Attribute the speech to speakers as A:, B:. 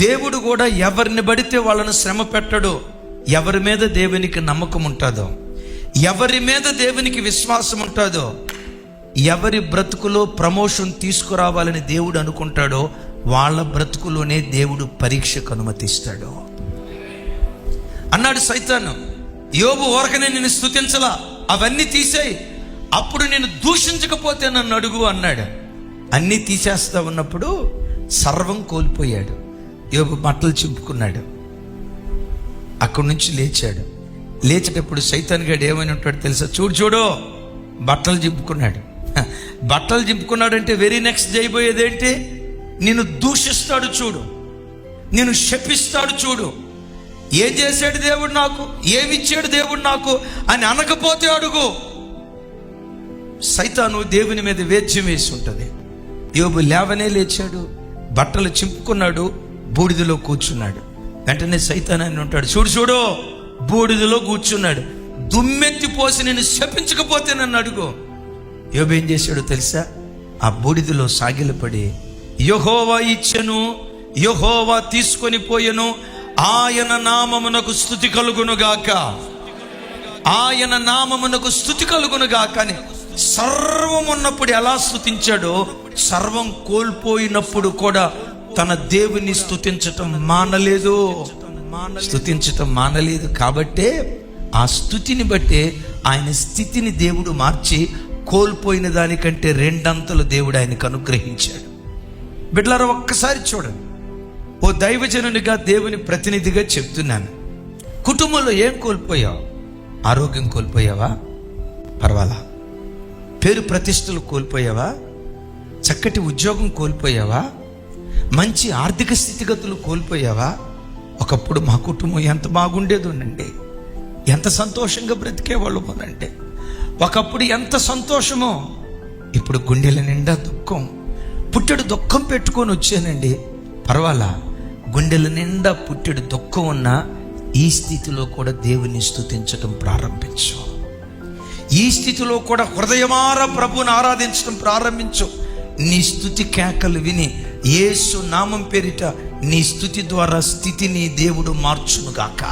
A: దేవుడు కూడా ఎవరిని పడితే వాళ్ళను శ్రమ పెట్టడు. ఎవరి మీద దేవునికి నమ్మకం ఉంటుందో, ఎవరి మీద దేవునికి విశ్వాసం ఉంటుందో, ఎవరి బ్రతుకులో ప్రమోషన్ తీసుకురావాలని దేవుడు అనుకుంటాడో వాళ్ళ బ్రతుకులోనే దేవుడు పరీక్షకు అనుమతిస్తాడు అన్నాడు సైతాను. యోబు ఊరకనే నేను స్తుతించలా, అవన్నీ తీసేయి, అప్పుడు నేను దూషించకపోతే నన్ను అడుగు అన్నాడు. అన్నీ తీసేస్తా ఉన్నప్పుడు సర్వం కోల్పోయాడు. యోబు బట్టలు చింపుకున్నాడు, అక్కడి నుంచి లేచాడు. లేచేటప్పుడు సైతాన్ గాడు ఏమని ఉంటాడు తెలుసా? చూడు బట్టలు చింపుకున్నాడు. బట్టలు చింపుకున్నాడంటే వెరీ నెక్స్ట్ చేయబోయేది ఏంటి? నిన్ను దూషిస్తాడు చూడు, నిన్ను శపిస్తాడు చూడు. ఏం చేశాడు దేవుడు నాకు, ఏమిచ్చాడు దేవుడు నాకు అని అనకపోతే అడుగు. సైతాను దేవుని మీద వేద్యం వేసి ఉంటుంది. యోబు లేవనే లేచాడు, బట్టలు చింపుకున్నాడు, బూడిదలో కూర్చున్నాడు. వెంటనే సైతాను అని ఉంటాడు, చూడు బూడిదలో కూర్చున్నాడు, దుమ్మెత్తి పోసి నేను శపించకపోతే నన్ను అడుగు. యోబు ఏం చేశాడో తెలుసా? ఆ బూడిదలో సాగిలపడి యెహోవా ఇచ్చెను, యెహోవా తీసుకొని పోయెను, ఆయన నామమునకు స్తుతి కలుగునుగాక, ఆయన నామమునకు స్తుతి కలుగునుగాక అని సర్వం ఉన్నప్పుడు ఎలా స్తుతించాడో, సర్వం కోల్పోయినప్పుడు కూడా తన దేవుని స్తుతించటం మానలేదు. కాబట్టే ఆ స్తుతిని బట్టే ఆయన స్థితిని దేవుడు మార్చి కోల్పోయిన దానికంటే రెండంతలు దేవుడు ఆయనకు అనుగ్రహించాడు. బిడ్డలారా, ఒక్కసారి చూడండి. ఓ దైవజనునిగా దేవుని ప్రతినిధిగా చెప్తున్నాను. కుటుంబంలో ఏం కోల్పోయావు? ఆరోగ్యం కోల్పోయావా? పర్వాలా. పేరు ప్రతిష్టలు కోల్పోయావా? చక్కటి ఉద్యోగం కోల్పోయావా? మంచి ఆర్థిక స్థితిగతులు కోల్పోయావా? ఒకప్పుడు మా కుటుంబం ఎంత బాగుండేదోనండి, ఎంత సంతోషంగా బ్రతికేవాళ్ళమోనంటే, ఒకప్పుడు ఎంత సంతోషమో, ఇప్పుడు గుండెల నిండా దుఃఖం, పుట్టెడు దుఃఖం పెట్టుకొని వచ్చానండి. పర్వాలా, గుండెల నిండా పుట్టెడు దుఃఖం ఉన్నా ఈ స్థితిలో కూడా దేవుని స్తుతించటం ప్రారంభించు. ఈ స్థితిలో కూడా హృదయమారా ప్రభువుని ఆరాధించడం ప్రారంభించు. నీ స్తుతి కేకలు విని యేసు నామం పేరిట నీ స్తుతి ద్వారా స్థితిని దేవుడు మార్చునుగాక.